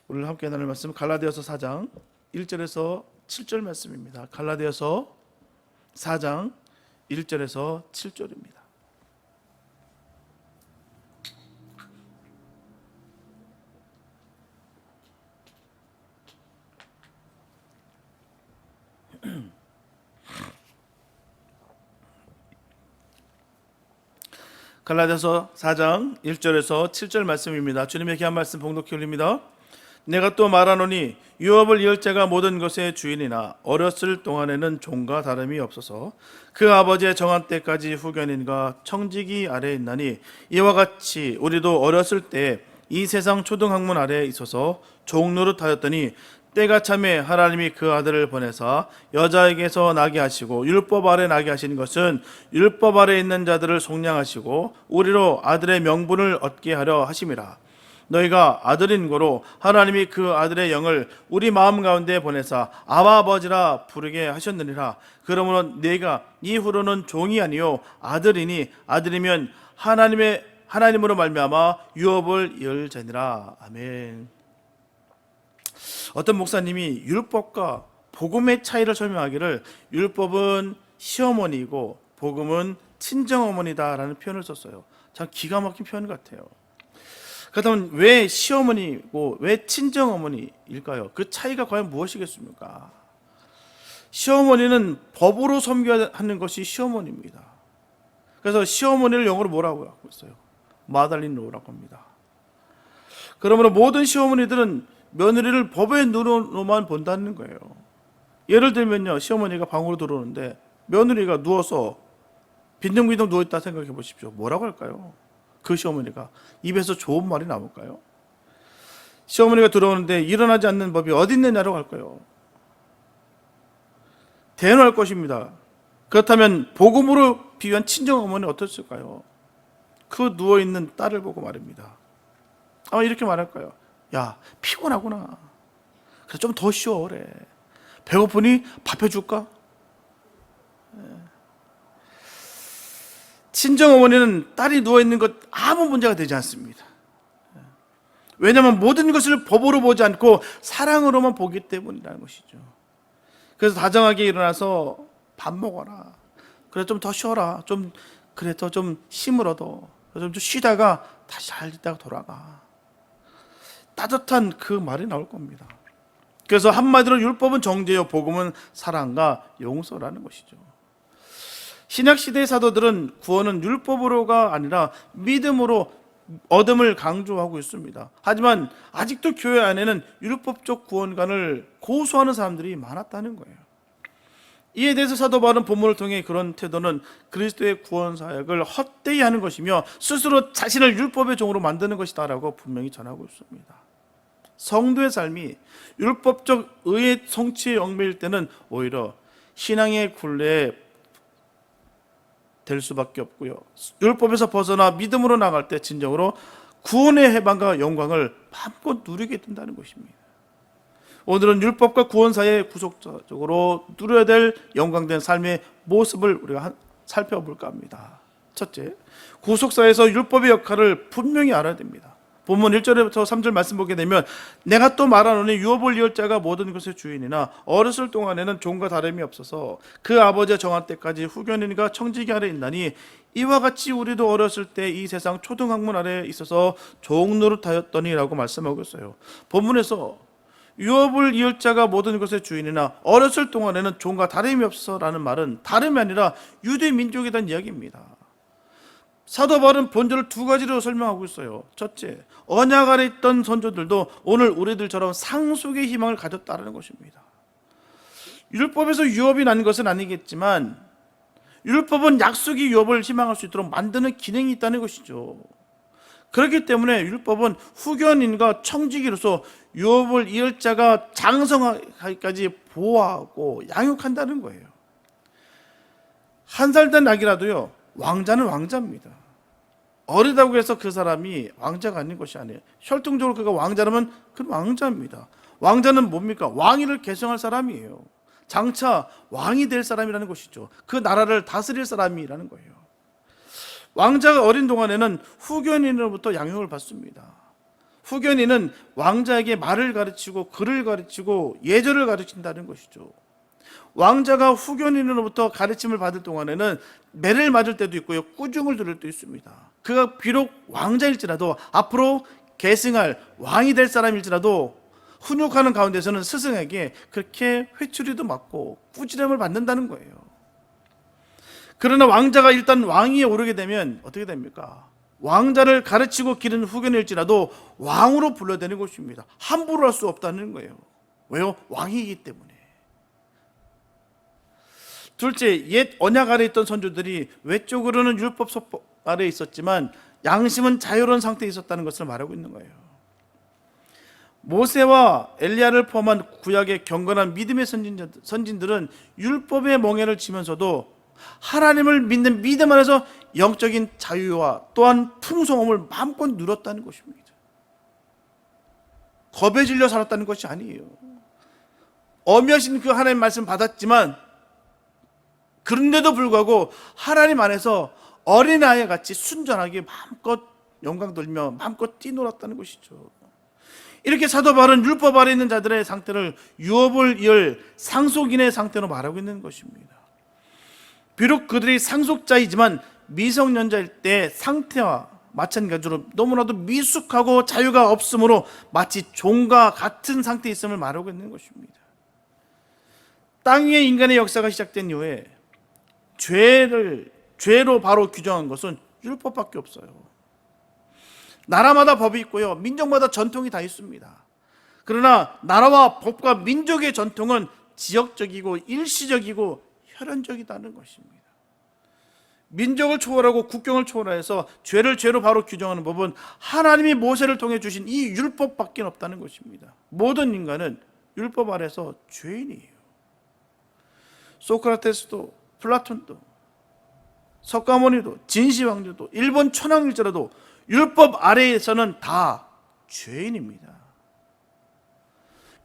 오늘 함께 나눌 말씀은 갈라디아서 4장 1절에서 7절 말씀입니다. 갈라디아서 4장 1절에서 7절입니다. 갈라디아서 4장 1절에서 7절 말씀입니다. 주님의 귀한 말씀 봉독히 올립니다. 내가 또 말하노니 유업을 이을 자가 모든 것의 주인이나 어렸을 동안에는 종과 다름이 없어서 그 아버지의 정한 때까지 후견인과 청지기 아래에 있나니 이와 같이 우리도 어렸을 때 이 세상 초등학문 아래에 있어서 종 노릇하였더니 때가 참에 하나님이 그 아들을 보내사 여자에게서 나게 하시고 율법 아래 나게 하신 것은 율법 아래 있는 자들을 속량하시고 우리로 아들의 명분을 얻게 하려 하심이라. 너희가 아들인 고로 하나님이 그 아들의 영을 우리 마음 가운데 보내사 아바 아버지라 부르게 하셨느니라. 그러므로 내가 이후로는 종이 아니요 아들이니 아들이면 하나님으로 말미암아 유업을 이을 자니라. 아멘. 어떤 목사님이 율법과 복음의 차이를 설명하기를 율법은 시어머니이고 복음은 친정어머니다라는 표현을 썼어요. 참 기가 막힌 표현 같아요. 그렇다면 왜 시어머니고 왜 친정어머니일까요? 그 차이가 과연 무엇이겠습니까? 시어머니는 법으로 섬겨야 하는 것이 시어머니입니다. 그래서 시어머니를 영어로 뭐라고 하고 있어요? 마달린 로라고 합니다. 그러므로 모든 시어머니들은 며느리를 법의 눈으로만 본다는 거예요. 예를 들면요, 시어머니가 방으로 들어오는데 며느리가 누워서 빈둥빈둥 누워있다 생각해 보십시오. 뭐라고 할까요? 그 시어머니가 입에서 좋은 말이 나올까요? 시어머니가 들어오는데 일어나지 않는 법이 어디 있느냐고 할까요? 대놓을 것입니다. 그렇다면 복음으로 비유한 친정어머니는 어떻을까요? 그 누워있는 딸을 보고 말입니다. 아마 이렇게 말할까요? 야, 피곤하구나. 그래서 좀 더 쉬어. 그래. 배고프니 밥 해줄까? 친정어머니는 딸이 누워있는 것 아무 문제가 되지 않습니다. 왜냐하면 모든 것을 법으로 보지 않고 사랑으로만 보기 때문이라는 것이죠. 그래서 다정하게 일어나서 밥 먹어라. 그래 좀 더 쉬어라. 좀 그래 더 좀 힘을 얻어. 좀 쉬다가 다시 잘 있다가 돌아가. 따뜻한 그 말이 나올 겁니다. 그래서 한마디로 율법은 정죄요 복음은 사랑과 용서라는 것이죠. 신약시대의 사도들은 구원은 율법으로가 아니라 믿음으로 얻음을 강조하고 있습니다. 하지만 아직도 교회 안에는 율법적 구원관을 고수하는 사람들이 많았다는 거예요. 이에 대해서 사도 바울은 본문을 통해 그런 태도는 그리스도의 구원 사역을 헛되이 하는 것이며 스스로 자신을 율법의 종으로 만드는 것이다라고 분명히 전하고 있습니다. 성도의 삶이 율법적 의의 성취에 얽매일 때는 오히려 신앙의 굴레에 될 수밖에 없고요. 율법에서 벗어나 믿음으로 나갈 때 진정으로 구원의 해방과 영광을 마음껏 누리게 된다는 것입니다. 오늘은 율법과 구원 사이의 구속적으로 누려야 될 영광된 삶의 모습을 우리가 살펴볼까 합니다. 첫째, 구속사에서 율법의 역할을 분명히 알아야 됩니다. 본문 1절부터 3절 말씀 보게 되면 내가 또 말하노니 유업을 이을 자가 모든 것의 주인이나 어렸을 동안에는 종과 다름이 없어서 그 아버지의 정한 때까지 후견인과 청지기 아래에 있나니 이와 같이 우리도 어렸을 때 이 세상 초등학문 아래에 있어서 종 노릇하였더니라고 말씀하고 있어요. 본문에서 유업을 이을 자가 모든 것의 주인이나 어렸을 동안에는 종과 다름이 없어라는 말은 다름이 아니라 유대 민족에 대한 이야기입니다. 사도 바울은 본절을 두 가지로 설명하고 있어요. 첫째, 언약 아래 있던 선조들도 오늘 우리들처럼 상속의 희망을 가졌다는 것입니다. 율법에서 유업이 난 것은 아니겠지만 율법은 약속의 유업을 희망할 수 있도록 만드는 기능이 있다는 것이죠. 그렇기 때문에 율법은 후견인과 청지기로서 유업을 이을 자가 장성하기까지 보호하고 양육한다는 거예요. 한 살 된 아기라도요, 왕자는 왕자입니다. 어리다고 해서 그 사람이 왕자가 아닌 것이 아니에요. 혈통적으로 그가 왕자라면 그는 왕자입니다. 왕자는 뭡니까? 왕위를 계승할 사람이에요. 장차 왕이 될 사람이라는 것이죠. 그 나라를 다스릴 사람이라는 거예요. 왕자가 어린 동안에는 후견인으로부터 양육을 받습니다. 후견인은 왕자에게 말을 가르치고 글을 가르치고 예절을 가르친다는 것이죠. 왕자가 후견인으로부터 가르침을 받을 동안에는 매를 맞을 때도 있고요, 꾸중을 들을 때도 있습니다. 그가 비록 왕자일지라도, 앞으로 계승할 왕이 될 사람일지라도 훈육하는 가운데서는 스승에게 그렇게 회초리도 맞고 꾸지람을 받는다는 거예요. 그러나 왕자가 일단 왕위에 오르게 되면 어떻게 됩니까? 왕자를 가르치고 기른 후견일지라도 왕으로 불러야 되는 것입니다. 함부로 할 수 없다는 거예요. 왜요? 왕이기 때문에. 둘째, 옛 언약 아래 있던 선조들이 외적으로는 율법 서법 아래 있었지만 양심은 자유로운 상태에 있었다는 것을 말하고 있는 거예요. 모세와 엘리야를 포함한 구약의 경건한 믿음의 선진들은 율법의 멍에를 지면서도 하나님을 믿는 믿음 안에서 영적인 자유와 또한 풍성함을 마음껏 누렸다는 것입니다. 겁에 질려 살았다는 것이 아니에요. 엄하신 그 하나님 말씀 받았지만 그런데도 불구하고 하나님 안에서 어린아이 같이 순전하게 마음껏 영광 돌며 마음껏 뛰놀았다는 것이죠. 이렇게 사도 바울은 율법 아래 있는 자들의 상태를 유업을 이을 상속인의 상태로 말하고 있는 것입니다. 비록 그들이 상속자이지만 미성년자일 때 상태와 마찬가지로 너무나도 미숙하고 자유가 없으므로 마치 종과 같은 상태에 있음을 말하고 있는 것입니다. 땅 위에 인간의 역사가 시작된 이후에 죄로 바로 규정한 것은 율법밖에 없어요. 나라마다 법이 있고요, 민족마다 전통이 다 있습니다. 그러나 나라와 법과 민족의 전통은 지역적이고 일시적이고 혈연적이다는 것입니다. 민족을 초월하고 국경을 초월해서 죄를 죄로 바로 규정하는 법은 하나님이 모세를 통해 주신 이 율법밖에 없다는 것입니다. 모든 인간은 율법 아래서 죄인이에요. 소크라테스도 플라톤도 석가모니도 진시황조도 일본 천황일자라도 율법 아래에서는 다 죄인입니다.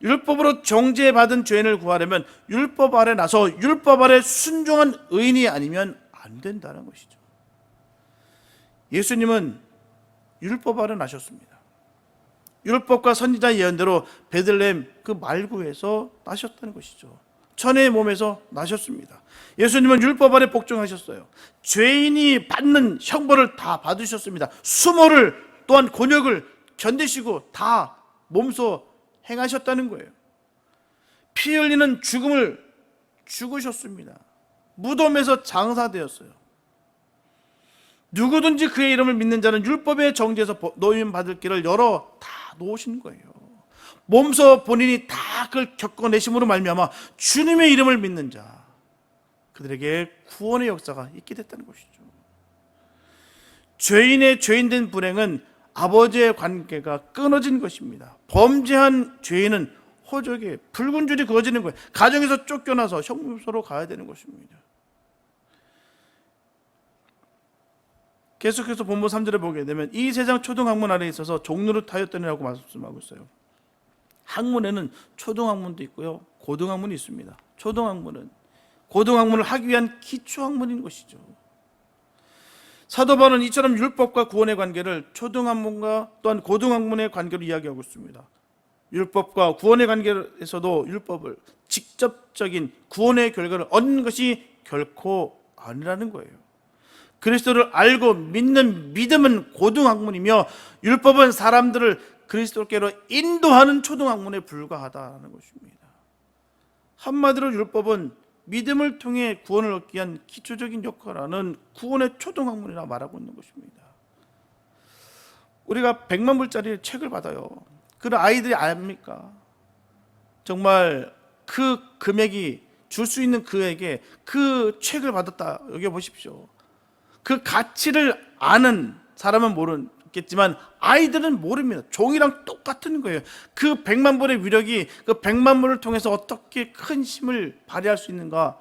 율법으로 정죄받은 죄인을 구하려면 율법 아래 나서 율법 아래 순종한 의인이 아니면 안 된다는 것이죠. 예수님은 율법 아래 나셨습니다. 율법과 선지자 예언대로 베들레헴 그 말구에서 나셨다는 것이죠. 천의 몸에서 나셨습니다. 예수님은 율법 아래 복종하셨어요. 죄인이 받는 형벌을 다 받으셨습니다. 수모를 또한 곤욕을 견디시고 다 몸소 행하셨다는 거예요. 피 흘리는 죽음을 죽으셨습니다. 무덤에서 장사되었어요. 누구든지 그의 이름을 믿는 자는 율법의 정죄에서 노임 받을 길을 열어 다 놓으신 거예요. 몸소 본인이 다 그걸 겪어내심으로 말미암아 주님의 이름을 믿는 자, 그들에게 구원의 역사가 있게 됐다는 것이죠. 죄인의 죄인된 불행은 아버지의 관계가 끊어진 것입니다. 범죄한 죄인은 호적에 붉은 줄이 그어지는 거예요. 가정에서 쫓겨나서 형무소로 가야 되는 것입니다. 계속해서 본문 3절에 보게 되면 이 세상 초등학문 아래에 있어서 종노릇하였더니라고 말씀하고 있어요. 학문에는 초등학문도 있고요, 고등학문이 있습니다. 고등학문을 하기 위한 기초학문인 것이죠. 사도 바울은 이처럼 율법과 구원의 관계를 초등학문과 또한 고등학문의 관계로 이야기하고 있습니다. 율법과 구원의 관계에서도 율법을 직접적인 구원의 결과를 얻는 것이 결코 아니라는 거예요. 그리스도를 알고 믿는 믿음은 고등학문이며 율법은 사람들을 그리스도께로 인도하는 초등학문에 불과하다는 것입니다. 한마디로 율법은 믿음을 통해 구원을 얻기 위한 기초적인 역할을 하는 구원의 초등학문이라 말하고 있는 것입니다. 우리가 100만 불짜리 책을 받아요. 그런 아이들이 압니까? 정말 그 금액이 줄 수 있는 그에게 그 책을 받았다 여겨보십시오. 그 가치를 아는 사람은 모르겠지만 아이들은 모릅니다. 종이랑 똑같은 거예요. 그 100만 불의 위력이 그 100만 불을 통해서 어떻게 큰 힘을 발휘할 수 있는가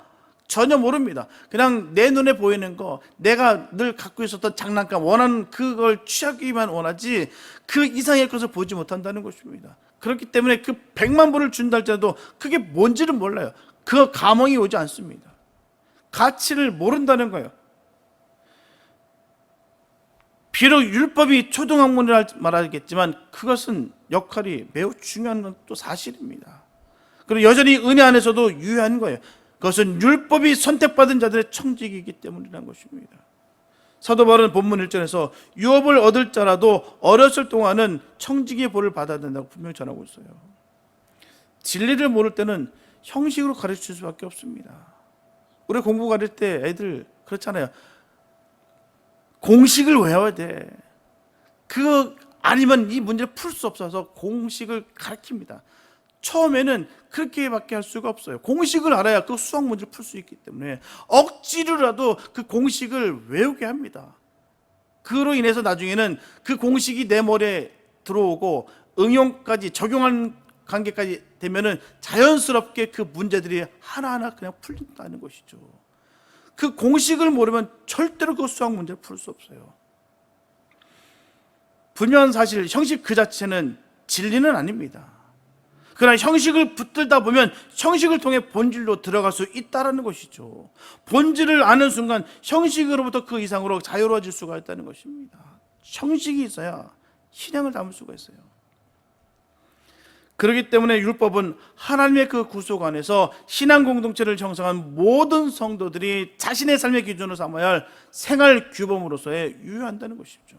전혀 모릅니다. 그냥 내 눈에 보이는 거, 내가 늘 갖고 있었던 장난감, 원하는 그걸 취하기만 원하지 그 이상의 것을 보지 못한다는 것입니다. 그렇기 때문에 그 100만 불을 준다 할지라도 그게 뭔지를 몰라요. 그 감흥이 오지 않습니다. 가치를 모른다는 거예요. 비록 율법이 초등학문이라 말하겠지만 그것은 역할이 매우 중요한 건 또 사실입니다. 그리고 여전히 은혜 안에서도 유효한 거예요. 그것은 율법이 선택받은 자들의 청직이기 때문이라는 것입니다. 사도 바울은 본문 1절에서 유업을 얻을 자라도 어렸을 동안은 청직의 보를 받아야 된다고 분명히 전하고 있어요. 진리를 모를 때는 형식으로 가르칠 수밖에 없습니다. 우리 공부 가르칠 때 애들 그렇잖아요. 공식을 외워야 돼. 그거 아니면 이 문제를 풀 수 없어서 공식을 가르칩니다. 처음에는 그렇게밖에 할 수가 없어요. 공식을 알아야 그 수학 문제를 풀 수 있기 때문에 억지로라도 그 공식을 외우게 합니다. 그로 인해서 나중에는 그 공식이 내 머리에 들어오고 응용까지 적용한 관계까지 되면은 자연스럽게 그 문제들이 하나하나 그냥 풀린다는 것이죠. 그 공식을 모르면 절대로 그 수학 문제를 풀 수 없어요. 분명한 사실, 형식 그 자체는 진리는 아닙니다. 그러나 형식을 붙들다 보면 형식을 통해 본질로 들어갈 수 있다는 것이죠. 본질을 아는 순간 형식으로부터 그 이상으로 자유로워질 수가 있다는 것입니다. 형식이 있어야 신앙을 담을 수가 있어요. 그렇기 때문에 율법은 하나님의 그 구속 안에서 신앙 공동체를 형성한 모든 성도들이 자신의 삶의 기준으로 삼아야 할 생활 규범으로서의 유효한다는 것이죠.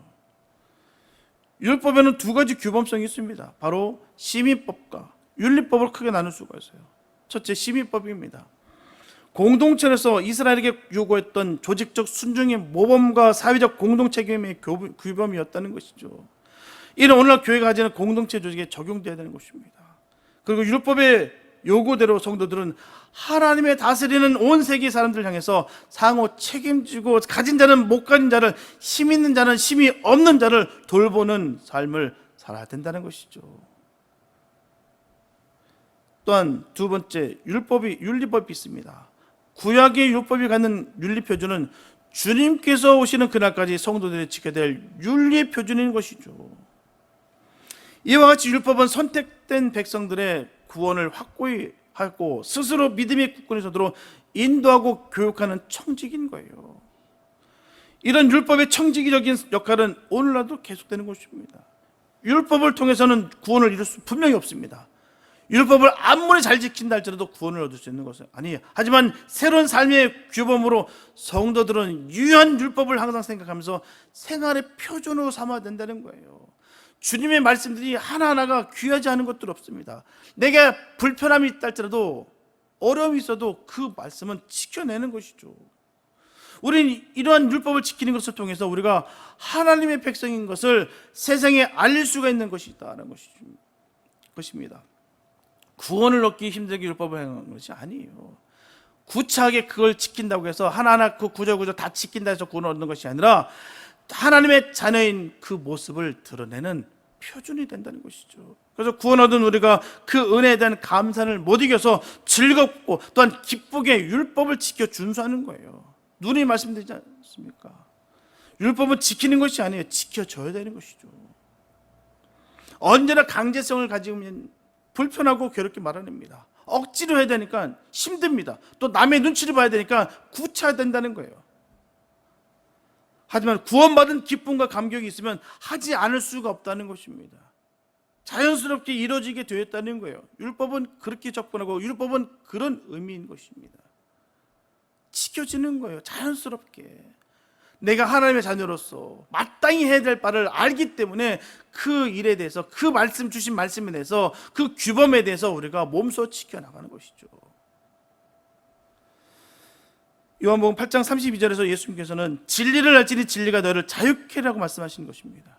율법에는 두 가지 규범성이 있습니다. 바로 심의법과 윤리법을 크게 나눌 수가 있어요. 첫째, 심의법입니다. 공동체에서 이스라엘에게 요구했던 조직적 순종의 모범과 사회적 공동책임의 규범이었다는 것이죠. 이는 오늘날 교회가 가지는 공동체 조직에 적용되어야 되는 것입니다. 그리고 율법의 요구대로 성도들은 하나님의 다스리는 온 세계 사람들을 향해서 상호 책임지고 가진 자는 못 가진 자를, 힘 있는 자는 힘이 없는 자를 돌보는 삶을 살아야 된다는 것이죠. 또한 두 번째, 윤리법이 있습니다. 구약의 율법이 갖는 윤리 표준은 주님께서 오시는 그날까지 성도들이 지켜야 될 윤리의 표준인 것이죠. 이와 같이 율법은 선택된 백성들의 구원을 확고히 하고 스스로 믿음의 국권에 서도록 인도하고 교육하는 청직인 거예요. 이런 율법의 청지기적인 역할은 오늘날도 계속되는 것입니다. 율법을 통해서는 구원을 이룰 수 분명히 없습니다. 율법을 아무리 잘 지킨다 할지라도 구원을 얻을 수 있는 것은 아니에요. 하지만 새로운 삶의 규범으로 성도들은 유효한 율법을 항상 생각하면서 생활의 표준으로 삼아야 된다는 거예요. 주님의 말씀들이 하나하나가 귀하지 않은 것들 없습니다. 내게 불편함이 있다 할지라도 어려움이 있어도 그 말씀은 지켜내는 것이죠. 우리는 이러한 율법을 지키는 것을 통해서 우리가 하나님의 백성인 것을 세상에 알릴 수가 있는 것이다라는 것입니다. 구원을 얻기 힘들게 율법을 행하는 것이 아니에요. 구차하게 그걸 지킨다고 해서 하나하나 그 구절구절 다 지킨다 해서 구원을 얻는 것이 아니라 하나님의 자녀인 그 모습을 드러내는 표준이 된다는 것이죠. 그래서 구원 얻은 우리가 그 은혜에 대한 감사를 못 이겨서 즐겁고 또한 기쁘게 율법을 지켜 준수하는 거예요. 눈이 말씀드리지 않습니까? 율법은 지키는 것이 아니에요. 지켜줘야 되는 것이죠. 언제나 강제성을 가지면 불편하고 괴롭게 마련입니다. 억지로 해야 되니까 힘듭니다. 또 남의 눈치를 봐야 되니까 구차된다는 거예요. 하지만 구원받은 기쁨과 감격이 있으면 하지 않을 수가 없다는 것입니다. 자연스럽게 이루어지게 되었다는 거예요. 율법은 그렇게 접근하고 율법은 그런 의미인 것입니다. 지켜지는 거예요. 자연스럽게. 내가 하나님의 자녀로서 마땅히 해야 될 바를 알기 때문에 그 일에 대해서, 그 말씀 주신 말씀에 대해서, 그 규범에 대해서 우리가 몸소 지켜나가는 것이죠. 요한복음 8장 32절에서 예수님께서는 진리를 알지니 진리가 너를 자유케 하라고 말씀하신 것입니다.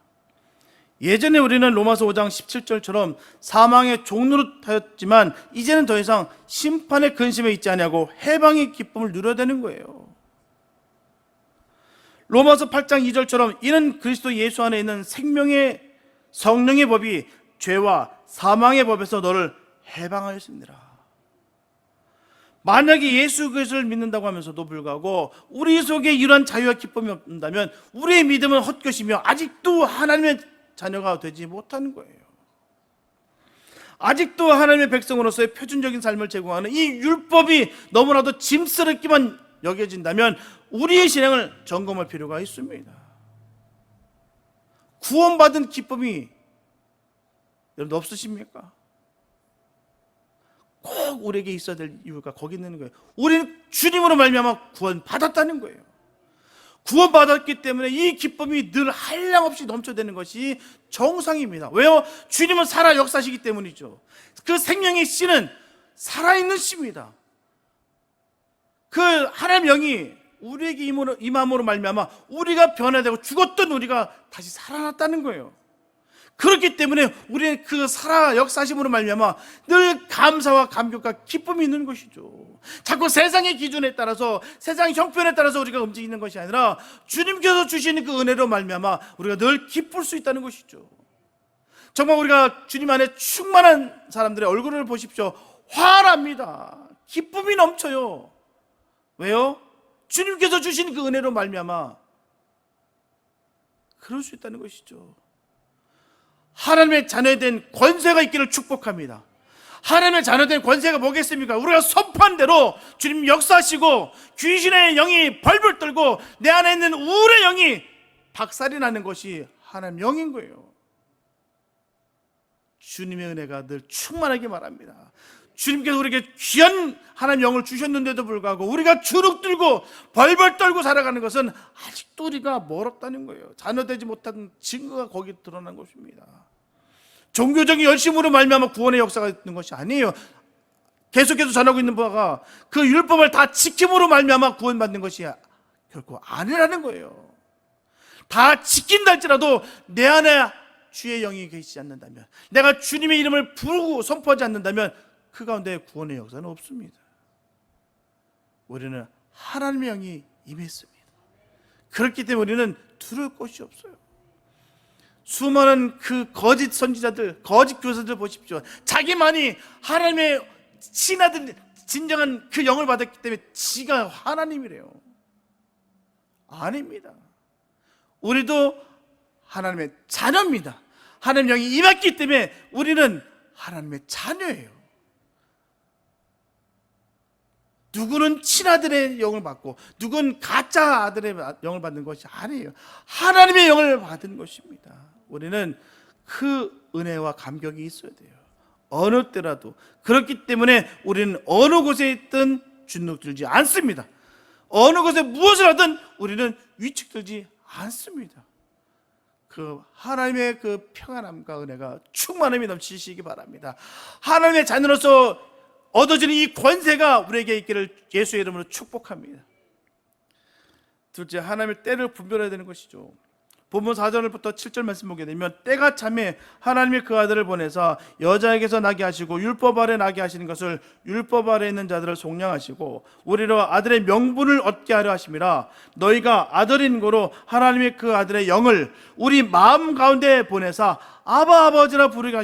예전에 우리는 로마서 5장 17절처럼 사망의 종노릇하였지만 이제는 더 이상 심판의 근심에 있지 아니하고 해방의 기쁨을 누려야 되는 거예요. 로마서 8장 2절처럼 이는 그리스도 예수 안에 있는 생명의 성령의 법이 죄와 사망의 법에서 너를 해방하였습니다. 만약에 예수 그리스도를 믿는다고 하면서도 불구하고 우리 속에 이러한 자유와 기쁨이 없다면 우리의 믿음은 헛것이며 아직도 하나님의 자녀가 되지 못하는 거예요. 아직도 하나님의 백성으로서의 표준적인 삶을 제공하는 이 율법이 너무나도 짐스럽기만 여겨진다면 우리의 신앙을 점검할 필요가 있습니다. 구원받은 기쁨이 여러분 없으십니까? 꼭 우리에게 있어야 될 이유가 거기 있는 거예요. 우리는 주님으로 말미암아 구원받았다는 거예요. 구원받았기 때문에 이 기쁨이 늘 한량없이 넘쳐되는 것이 정상입니다. 왜요? 주님은 살아 역사시기 때문이죠. 그 생명의 씨는 살아있는 씨입니다. 그 하나님 영이 우리에게 임함으로 말미암아 우리가 변화되고 죽었던 우리가 다시 살아났다는 거예요. 그렇기 때문에 우리는 그 살아 역사심으로 말미암아 늘 감사와 감격과 기쁨이 있는 것이죠. 자꾸 세상의 기준에 따라서, 세상 형편에 따라서 우리가 움직이는 것이 아니라 주님께서 주시는 그 은혜로 말미암아 우리가 늘 기쁠 수 있다는 것이죠. 정말 우리가 주님 안에 충만한 사람들의 얼굴을 보십시오. 환합니다. 기쁨이 넘쳐요. 왜요? 주님께서 주신 그 은혜로 말미암아 그럴 수 있다는 것이죠. 하나님의 자녀된 권세가 있기를 축복합니다. 하나님의 자녀된 권세가 뭐겠습니까? 우리가 선포한 대로 주님 역사하시고 귀신의 영이 벌벌 떨고 내 안에 있는 우울의 영이 박살이 나는 것이 하나님의 영인 거예요. 주님의 은혜가 늘 충만하게 말합니다. 주님께서 우리에게 귀한 하나님 영을 주셨는데도 불구하고 우리가 주눅 들고 벌벌 떨고 살아가는 것은 아직도 우리가 멀었다는 거예요. 자녀되지 못한 증거가 거기 드러난 것입니다. 종교적인 열심으로 말미암아 구원의 역사가 있는 것이 아니에요. 계속해서 전하고 있는 바가 그 율법을 다 지킴으로 말미암아 구원받는 것이 결코 아니라는 거예요. 다 지킨다 할지라도 내 안에 주의 영이 계시지 않는다면, 내가 주님의 이름을 부르고 선포하지 않는다면 그 가운데 구원의 역사는 없습니다. 우리는 하나님의 영이 임했습니다. 그렇기 때문에 우리는 두려울 것이 없어요. 수많은 그 거짓 선지자들, 거짓 교사들 보십시오. 자기만이 하나님의 신하들, 진정한 그 영을 받았기 때문에 지가 하나님이래요. 아닙니다. 우리도 하나님의 자녀입니다. 하나님의 영이 임했기 때문에 우리는 하나님의 자녀예요. 누구는 친아들의 영을 받고 누구는 가짜 아들의 영을 받는 것이 아니에요. 하나님의 영을 받은 것입니다. 우리는 그 은혜와 감격이 있어야 돼요. 어느 때라도. 그렇기 때문에 우리는 어느 곳에 있든 주눅 들지 않습니다. 어느 곳에 무엇을 하든 우리는 위축되지 않습니다. 그 하나님의 그 평안함과 은혜가 충만함이 넘치시기 바랍니다. 하나님의 자녀로서 얻어지는 이 권세가 우리에게 있기를 예수의 이름으로 축복합니다. 둘째, 하나님의 때를 분별해야 되는 것이죠. 본문 4절부터 7절 말씀 보게 되면 때가 참에 하나님의 그 아들을 보내사 여자에게서 나게 하시고 율법 아래 나게 하시는 것을 율법 아래 있는 자들을 속량하시고 우리로 아들의 명분을 얻게 하려 하심이라. 너희가 아들인 고로 하나님의 그 아들의 영을 우리 마음 가운데 보내사 아바 아버지라 부르게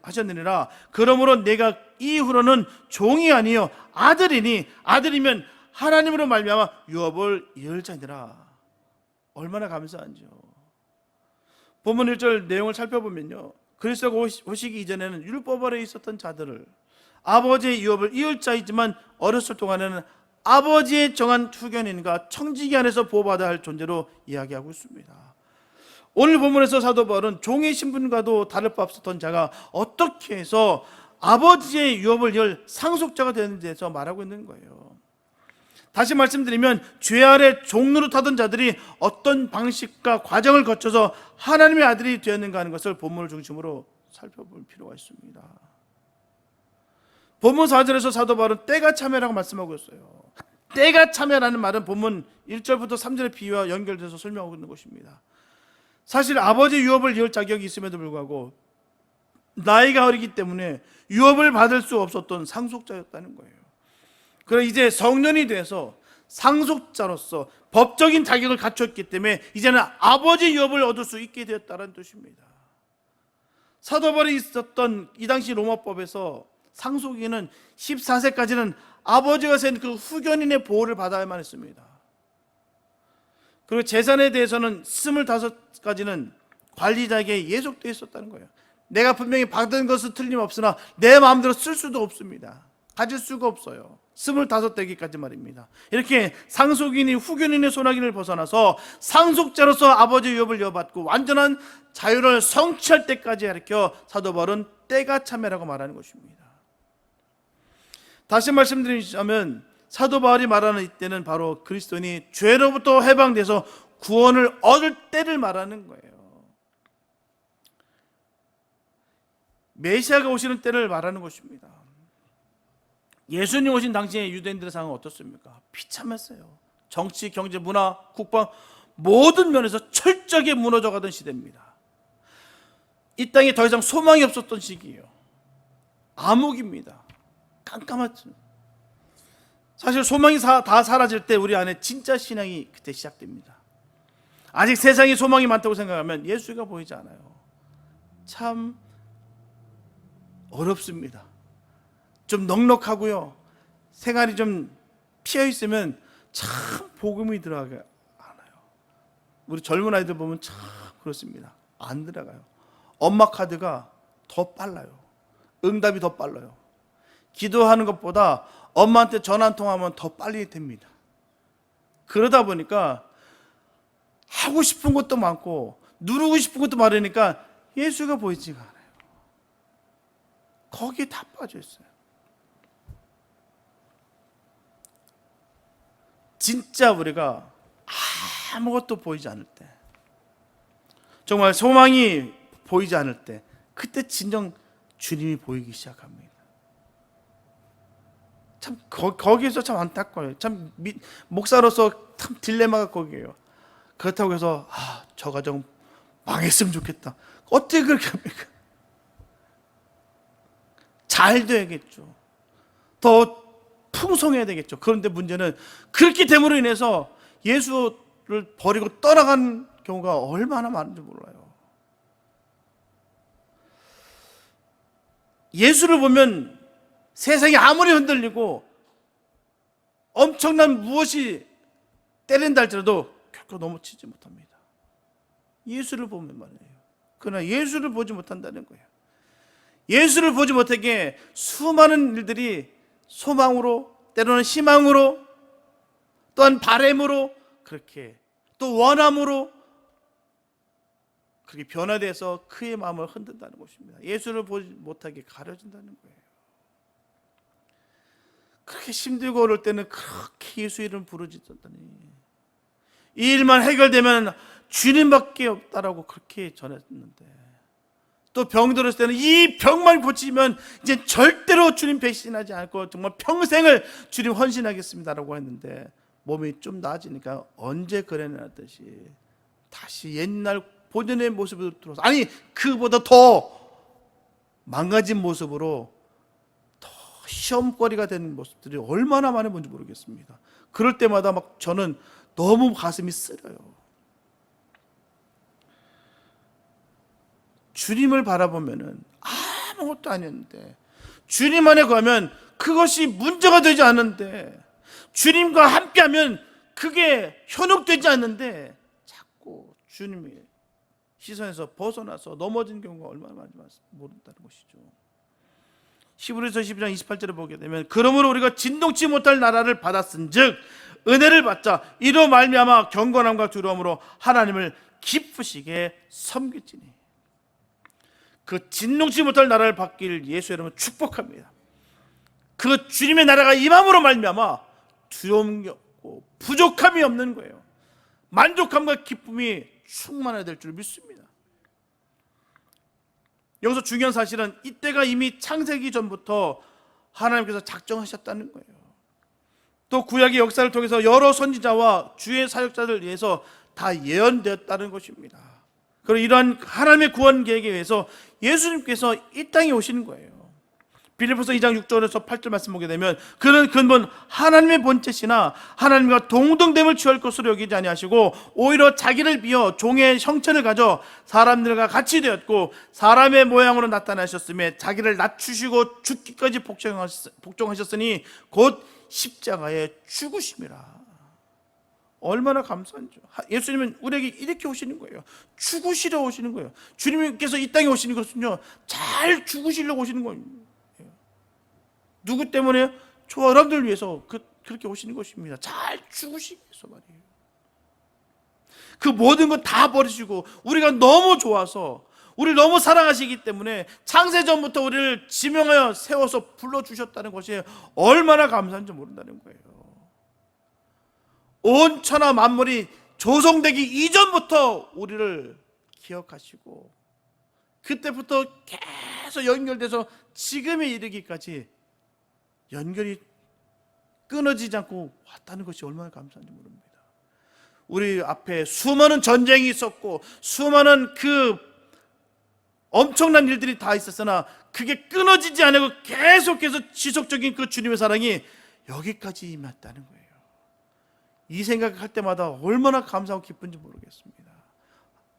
하셨느니라. 그러므로 내가 이후로는 종이 아니요 아들이니 아들이면 하나님으로 말미암아 유업을 이을 자니라. 얼마나 감사한지요. 본문 1절 내용을 살펴보면요, 그리스도가 오시기 이전에는 율법 아래 있었던 자들을 아버지의 유업을 이을 자이지만 어렸을 동안에는 아버지의 정한 후견인과 청지기 안에서 보호받아야 할 존재로 이야기하고 있습니다. 오늘 본문에서 사도 바울은 종의 신분과도 다를 바 없었던 자가 어떻게 해서 아버지의 유업을 이을 상속자가 되는지에 대해서 말하고 있는 거예요. 다시 말씀드리면 죄 아래 종노릇 하던 자들이 어떤 방식과 과정을 거쳐서 하나님의 아들이 되었는가 하는 것을 본문을 중심으로 살펴볼 필요가 있습니다. 본문 4절에서 사도 바울은 때가 참여라고 말씀하고 있어요. 때가 참여라는 말은 본문 1절부터 3절의 비유와 연결돼서 설명하고 있는 것입니다. 사실 아버지의 유업을 이을 자격이 있음에도 불구하고 나이가 어리기 때문에 유업을 받을 수 없었던 상속자였다는 거예요. 그러나 이제 성년이 돼서 상속자로서 법적인 자격을 갖췄기 때문에 이제는 아버지 유업을 얻을 수 있게 되었다는 뜻입니다. 사도 바울이 있었던 이 당시 로마법에서 상속인은 14세까지는 아버지가 센 그 후견인의 보호를 받아야만 했습니다. 그리고 재산에 대해서는 25까지는 관리자에게 예속되어 있었다는 거예요. 내가 분명히 받은 것은 틀림없으나 내 마음대로 쓸 수도 없습니다. 가질 수가 없어요. 25대기까지 말입니다. 이렇게 상속인이 후견인의 손아귀를 벗어나서 상속자로서 아버지의 유업을 이어받고 완전한 자유를 성취할 때까지 가르쳐 사도 바울은 때가 참여라고 말하는 것입니다. 다시 말씀드리자면 사도 바울이 말하는 이때는 바로 그리스도인이 죄로부터 해방돼서 구원을 얻을 때를 말하는 거예요. 메시아가 오시는 때를 말하는 것입니다. 예수님 오신 당시에 유대인들의 상황은 어떻습니까? 비참했어요. 정치, 경제, 문화, 국방 모든 면에서 철저하게 무너져가던 시대입니다. 이 땅에 더 이상 소망이 없었던 시기예요. 암흑입니다. 깜깜하죠. 사실 소망이 다 사라질 때 우리 안에 진짜 신앙이 그때 시작됩니다. 아직 세상에 소망이 많다고 생각하면 예수가 보이지 않아요. 참 어렵습니다. 좀 넉넉하고요. 생활이 좀 피어 있으면 참 복음이 들어가지 않아요. 우리 젊은 아이들 보면 참 그렇습니다. 안 들어가요. 엄마 카드가 더 빨라요. 응답이 더 빨라요. 기도하는 것보다 엄마한테 전화 한 통하면 더 빨리 됩니다. 그러다 보니까 하고 싶은 것도 많고 누르고 싶은 것도 많으니까 예수가 보이지가 않아요. 거기에 다 빠져 있어요. 진짜 우리가 아무것도 보이지 않을 때, 정말 소망이 보이지 않을 때, 그때 진정 주님이 보이기 시작합니다. 참 거기에서 참 안타까워요. 참 목사로서 참 딜레마가 거기에요. 그렇다고 해서 저 가정 망했으면 좋겠다. 어떻게 그렇게 합니까? 잘 돼야겠죠. 더 풍성해야 되겠죠. 그런데 문제는 그렇게 됨으로 인해서 예수를 버리고 떠나간 경우가 얼마나 많은지 몰라요. 예수를 보면 세상이 아무리 흔들리고 엄청난 무엇이 때린다 할지라도 결코 넘어지지 못합니다. 예수를 보면 말이에요. 그러나 예수를 보지 못한다는 거예요. 예수를 보지 못하게 수많은 일들이 소망으로, 때로는 희망으로, 또한 바램으로, 그렇게 또 원함으로 그렇게 변화돼서 그의 마음을 흔든다는 것입니다. 예수를 보지 못하게 가려진다는 거예요. 그렇게 힘들고 어려울 때는 그렇게 예수 이름 부르짖었더니 이 일만 해결되면 주님밖에 없다라고 그렇게 전했는데, 또 병들었을 때는 이 병만 고치면 이제 절대로 주님 배신하지 않고 정말 평생을 주님 헌신하겠습니다라고 했는데, 몸이 좀 나아지니까 언제 그랬냐듯이 다시 옛날 본연의 모습으로 들어서, 아니 그보다 더 망가진 모습으로 더 시험거리가 되는 모습들이 얼마나 많이 뭔지 모르겠습니다. 그럴 때마다 막 저는 너무 가슴이 쓰려요. 주님을 바라보면은 아무것도 아니었는데, 주님 안에 가면 그것이 문제가 되지 않는데, 주님과 함께하면 그게 현혹되지 않는데 자꾸 주님의 시선에서 벗어나서 넘어진 경우가 얼마나 많이 모른다는 것이죠. 히브리서 12장 28절에 보게 되면, 그러므로 우리가 진동치 못할 나라를 받았은즉 은혜를 받자 이로 말미암아 경건함과 두려움으로 하나님을 기쁘시게 섬기지니. 그 진동치 못할 나라를 받길 예수 여러분 축복합니다. 그 주님의 나라가 임함으로 말미암아 두려움이 없고 부족함이 없는 거예요. 만족함과 기쁨이 충만해야 될 줄 믿습니다. 여기서 중요한 사실은 이때가 이미 창세기 전부터 하나님께서 작정하셨다는 거예요. 또 구약의 역사를 통해서 여러 선지자와 주의 사역자들 위해서 다 예언되었다는 것입니다. 그리고 이러한 하나님의 구원 계획에 의해서 예수님께서 이 땅에 오시는 거예요. 빌립보서 2장 6절에서 8절 말씀 보게 되면, 그는 근본 하나님의 본체시나 하나님과 동등됨을 취할 것으로 여기지 아니하시고 오히려 자기를 비어 종의 형체를 가져 사람들과 같이 되었고 사람의 모양으로 나타나셨으며 자기를 낮추시고 죽기까지 복종하셨으니 곧 십자가에 죽으심이라. 얼마나 감사한죠. 예수님은 우리에게 이렇게 오시는 거예요. 죽으시려 오시는 거예요. 주님께서 이 땅에 오시는 것은요, 잘 죽으시려고 오시는 거예요. 누구 때문에요? 저 여러분들 위해서 그렇게 오시는 것입니다. 잘 죽으시기 위해서 말이에요. 그 모든 것 다 버리시고 우리가 너무 좋아서, 우리를 너무 사랑하시기 때문에 창세전부터 우리를 지명하여 세워서 불러주셨다는 것이 얼마나 감사한지 모른다는 거예요. 온 천하 만물이 조성되기 이전부터 우리를 기억하시고 그때부터 계속 연결돼서 지금에 이르기까지 연결이 끊어지지 않고 왔다는 것이 얼마나 감사한지 모릅니다. 우리 앞에 수많은 전쟁이 있었고 수많은 그 엄청난 일들이 다 있었으나 그게 끊어지지 않고 계속해서 지속적인 그 주님의 사랑이 여기까지 임했다는 거예요. 이 생각할 때마다 얼마나 감사하고 기쁜지 모르겠습니다.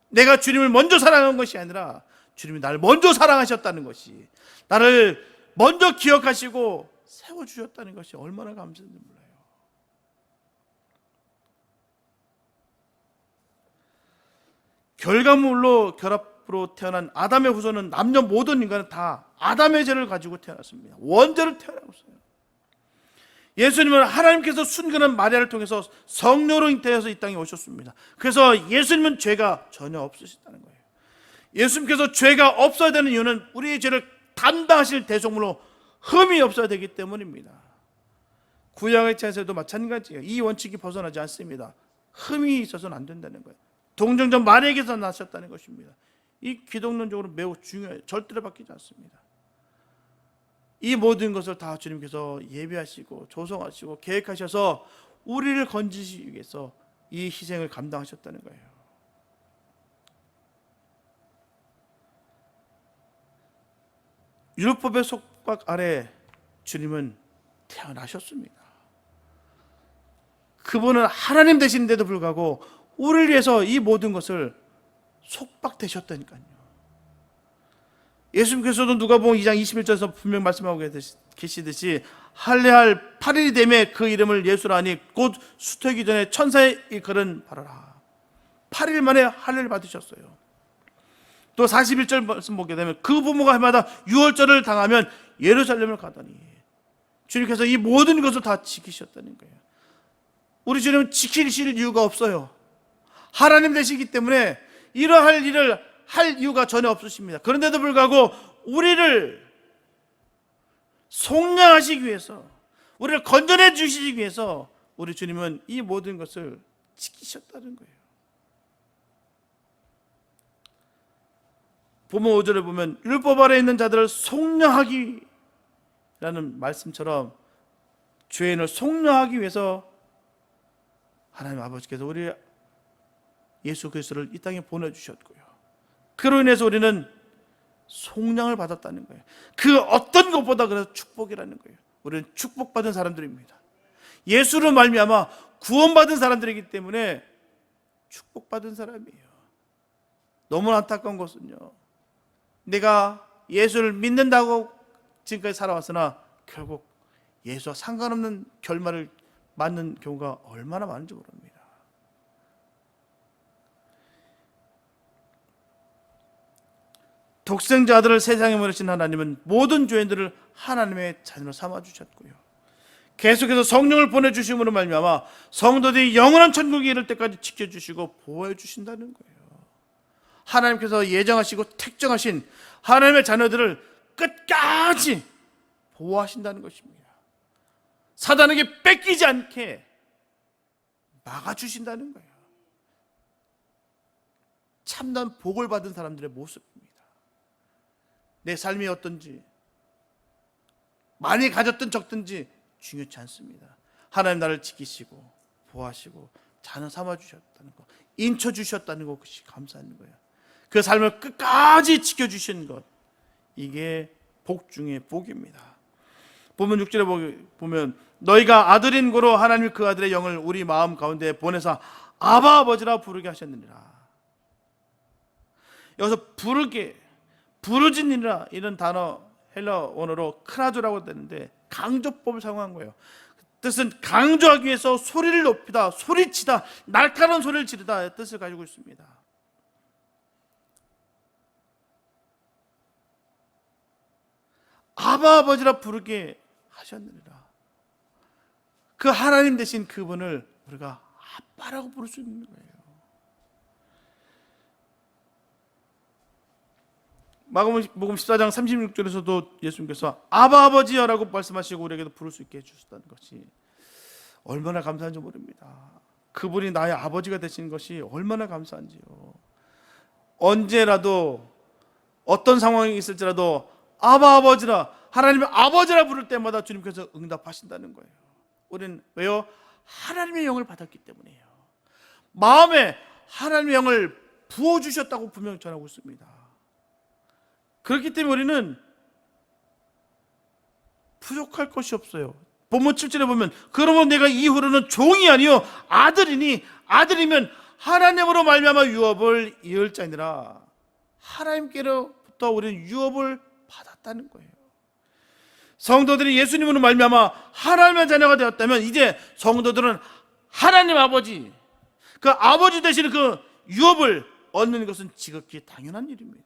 내가 주님을 먼저 사랑한 것이 아니라 주님이 나를 먼저 사랑하셨다는 것이, 나를 먼저 기억하시고 세워주셨다는 것이 얼마나 감사한지 몰라요. 결과물로 결합으로 태어난 아담의 후손은 남녀 모든 인간은 다 아담의 죄를 가지고 태어났습니다. 원죄를 태어나고 있어요. 예수님은 하나님께서 순근한 마리아를 통해서 성령으로 잉태해서 이 땅에 오셨습니다. 그래서 예수님은 죄가 전혀 없으시다는 거예요. 예수님께서 죄가 없어야 되는 이유는 우리의 죄를 담당하실 대속물로 흠이 없어야 되기 때문입니다. 구약의 제사도 마찬가지예요. 이 원칙이 벗어나지 않습니다. 흠이 있어서는 안 된다는 거예요. 동정적 마리아에게서 나셨다는 것입니다. 이 기독론적으로 매우 중요해요. 절대로 바뀌지 않습니다. 이 모든 것을 다 주님께서 예비하시고 조성하시고 계획하셔서 우리를 건지시기 위해서 이 희생을 감당하셨다는 거예요. 율법의 속박 아래 주님은 태어나셨습니다. 그분은 하나님 되시는데도 불구하고 우리를 위해서 이 모든 것을 속박되셨다니까요. 예수님께서도 누가복음 2장 21절에서 분명 말씀하고 계시듯이 할례할 8일이 되매 그 이름을 예수라 하니 곧 수태기 전에 천사의 일컬은 바라라. 8일 만에 할례를 받으셨어요. 또 41절 말씀 보게 되면 그 부모가 해마다 유월절을 당하면 예루살렘을 가더니, 주님께서 이 모든 것을 다 지키셨다는 거예요. 우리 주님은 지키실 이유가 없어요. 하나님 되시기 때문에 이러할 일을 할 이유가 전혀 없으십니다. 그런데도 불구하고 우리를 속량하시기 위해서, 우리를 건져내 주시기 위해서 우리 주님은 이 모든 것을 지키셨다는 거예요. 본문 5절에 보면 율법 아래 있는 자들을 속량하기 라는 말씀처럼 죄인을 속량하기 위해서 하나님 아버지께서 우리 예수 그리스도를 이 땅에 보내주셨고요. 그로 인해서 우리는 속량을 받았다는 거예요. 그 어떤 것보다 그래서 축복이라는 거예요. 우리는 축복받은 사람들입니다. 예수로 말미암아 구원받은 사람들이기 때문에 축복받은 사람이에요. 너무 안타까운 것은요, 내가 예수를 믿는다고 지금까지 살아왔으나 결국 예수와 상관없는 결말을 맞는 경우가 얼마나 많은지 모릅니다. 독생자 아들을 세상에 보내신 하나님은 모든 죄인들을 하나님의 자녀로 삼아주셨고요, 계속해서 성령을 보내주심으로 말미암아 성도들이 영원한 천국에 이를 때까지 지켜주시고 보호해 주신다는 거예요. 하나님께서 예정하시고 택정하신 하나님의 자녀들을 끝까지 보호하신다는 것입니다. 사단에게 뺏기지 않게 막아주신다는 거예요. 참된 복을 받은 사람들의 모습입니다. 내 삶이 어떤지, 많이 가졌든 적든지 중요치 않습니다. 하나님 나를 지키시고 보호하시고 자녀 삼아주셨다는 것, 인쳐주셨다는 것이 감사한 거예요. 그 삶을 끝까지 지켜주신 것, 이게 복 중에 복입니다. 본문 6절에 보면 너희가 아들인 고로 하나님이 그 아들의 영을 우리 마음 가운데 보내사 아바 아버지라 부르게 하셨느니라. 여기서 부르게, 부르짖니라, 이런 단어 헬라 원어로 크라조라고 되는데 강조법을 사용한 거예요. 뜻은 강조하기 위해서 소리를 높이다, 소리치다, 날카로운 소리를 지르다 뜻을 가지고 있습니다. 아바 아버지라 부르게 하셨느니라. 그 하나님 되신 그분을 우리가 아빠라고 부를 수 있는 거예요. 마가복음 14장 36절에서도 예수님께서 아바 아버지여라고 말씀하시고 우리에게도 부를 수 있게 해주셨다는 것이 얼마나 감사한지 모릅니다. 그분이 나의 아버지가 되신 것이 얼마나 감사한지요. 언제라도 어떤 상황이 있을지라도 아바 아버지라, 하나님의 아버지라 부를 때마다 주님께서 응답하신다는 거예요. 우리는 왜요? 하나님의 영을 받았기 때문이에요. 마음에 하나님의 영을 부어주셨다고 분명히 전하고 있습니다. 그렇기 때문에 우리는 부족할 것이 없어요. 본문 7절에 보면 그러면 내가 이후로는 종이 아니요 아들이니 아들이면 하나님으로 말미암아 유업을 이을 자니라. 하나님께로부터 우리는 유업을 받았다는 거예요. 성도들이 예수님으로 말미암아 하나님의 자녀가 되었다면 이제 성도들은 하나님 아버지, 그 아버지 되시는 그 유업을 얻는 것은 지극히 당연한 일입니다.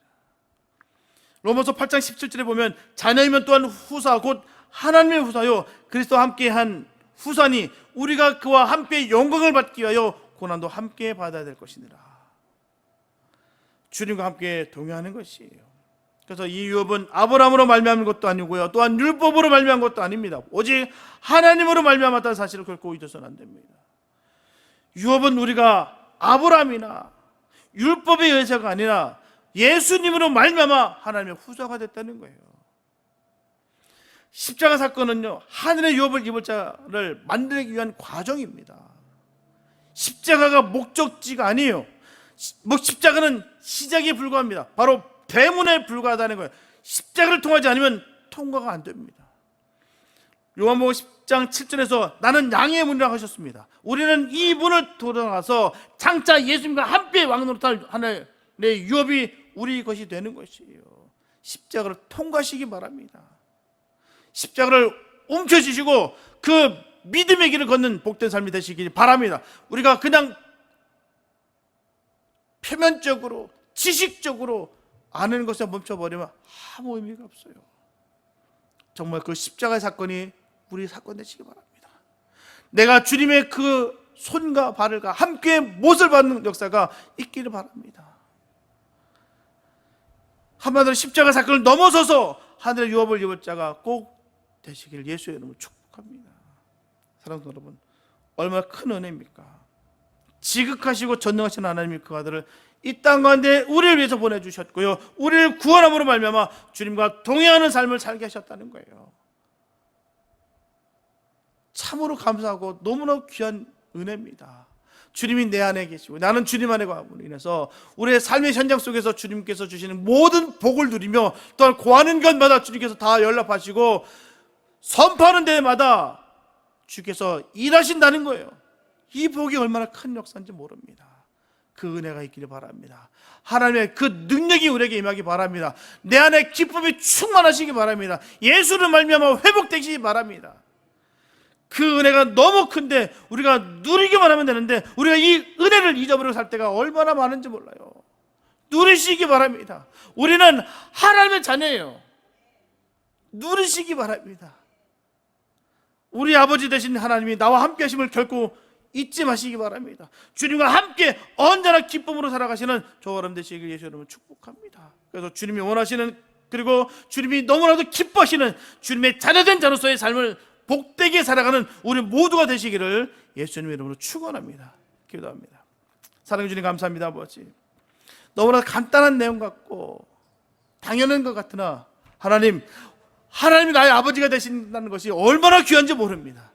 로마서 8장 17절에 보면 자녀이면 또한 후사 곧 하나님의 후사요 그리스도와 함께한 후사니 우리가 그와 함께 영광을 받기 위하여 고난도 함께 받아야 될 것이니라. 주님과 함께 동행하는 것이에요. 그래서 이 유업은 아브라함으로 말미암은 것도 아니고요 또한 율법으로 말미암은 것도 아닙니다. 오직 하나님으로 말미암았다는 사실을 결코 잊어서는 안 됩니다. 유업은 우리가 아브라함이나 율법에 의해서가 아니라 예수님으로 말미암아 하나님의 후사가 됐다는 거예요. 십자가 사건은요 하늘의 유업을 입을 자를 만들기 위한 과정입니다. 십자가가 목적지가 아니에요. 십자가는 시작에 불과합니다. 바로 대문에 불과하다는 거예요. 십자가를 통하지 않으면 통과가 안 됩니다. 요한복음 10장 7절에서 나는 양의 문이라고 하셨습니다. 우리는 이 문을 돌아가서 장차 예수님과 함께 왕노릇할 하나님의 유업이 우리 것이 되는 것이에요. 십자가를 통과하시기 바랍니다. 십자가를 움켜쥐시고 그 믿음의 길을 걷는 복된 삶이 되시기 바랍니다. 우리가 그냥 표면적으로 지식적으로 아는 것에 멈춰버리면 아무 의미가 없어요. 정말 그 십자가의 사건이 우리 사건 되시기 바랍니다. 내가 주님의 그 손과 발과 함께 못을 받는 역사가 있기를 바랍니다. 한마디로 십자가 사건을 넘어서서 하늘의 유업을 입을 자가 꼭 되시길 예수의 이름으로 축복합니다. 사랑하는 여러분, 얼마나 큰 은혜입니까? 지극하시고 전능하신 하나님이 그 아들을 이 땅 가운데 우리를 위해서 보내주셨고요 우리를 구원함으로 말미암아 주님과 동행하는 삶을 살게 하셨다는 거예요. 참으로 감사하고 너무나 귀한 은혜입니다. 주님이 내 안에 계시고 나는 주님 안에 가므로 인해서 우리의 삶의 현장 속에서 주님께서 주시는 모든 복을 누리며 또한 구하는 것마다 주님께서 다 연락하시고 선포하는 데마다 주께서 일하신다는 거예요. 이 복이 얼마나 큰 역사인지 모릅니다. 그 은혜가 있기를 바랍니다. 하나님의 그 능력이 우리에게 임하기 바랍니다. 내 안에 기쁨이 충만하시기 바랍니다. 예수를 말미암아 회복되시기 바랍니다. 그 은혜가 너무 큰데 우리가 누리기만 하면 되는데 우리가 이 은혜를 잊어버리고 살 때가 얼마나 많은지 몰라요. 누리시기 바랍니다. 우리는 하나님의 자녀예요. 누리시기 바랍니다. 우리 아버지 되신 하나님이 나와 함께 하심을 결코 잊지 마시기 바랍니다. 주님과 함께 언제나 기쁨으로 살아가시는 저와 여러분 되시길 예수 여러분 축복합니다. 그래서 주님이 원하시는 그리고 주님이 너무나도 기뻐하시는 주님의 자녀된 자로서의 삶을 복되게 살아가는 우리 모두가 되시기를 예수님 이름으로 축원합니다. 기도합니다. 사랑해 주님 감사합니다. 아버지, 너무나 간단한 내용 같고 당연한 것 같으나 하나님이 나의 아버지가 되신다는 것이 얼마나 귀한지 모릅니다.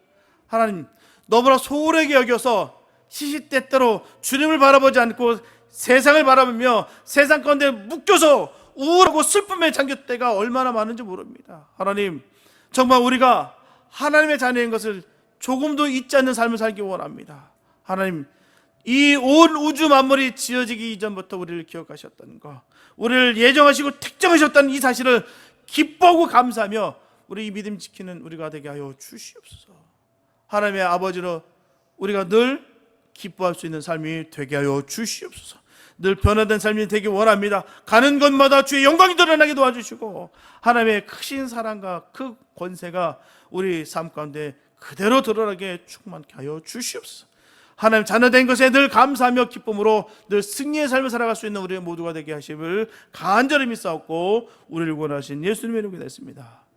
하나님, 너무나 소홀하게 여겨서 시시때때로 주님을 바라보지 않고 세상을 바라보며 세상 가운데 묶여서 우울하고 슬픔에 잠길 때가 얼마나 많은지 모릅니다. 하나님, 정말 우리가 하나님의 자녀인 것을 조금도 잊지 않는 삶을 살기 원합니다. 하나님, 이 온 우주 만물이 지어지기 이전부터 우리를 기억하셨다는 것, 우리를 예정하시고 특정하셨다는 이 사실을 기뻐하고 감사하며 우리 이 믿음 지키는 우리가 되게 하여 주시옵소서. 하나님의 아버지로 우리가 늘 기뻐할 수 있는 삶이 되게 하여 주시옵소서. 늘 변화된 삶이 되기 원합니다. 가는 곳마다 주의 영광이 드러나게 도와주시고 하나님의 크신 사랑과 그 권세가 우리 삶 가운데 그대로 드러나게 충만케 하여 주시옵소서. 하나님 자녀된 것에 늘 감사하며 기쁨으로 늘 승리의 삶을 살아갈 수 있는 우리 모두가 되게 하심을 간절히 믿사옵고 우리를 구원하신 예수님의 이름으로 기도했습니다.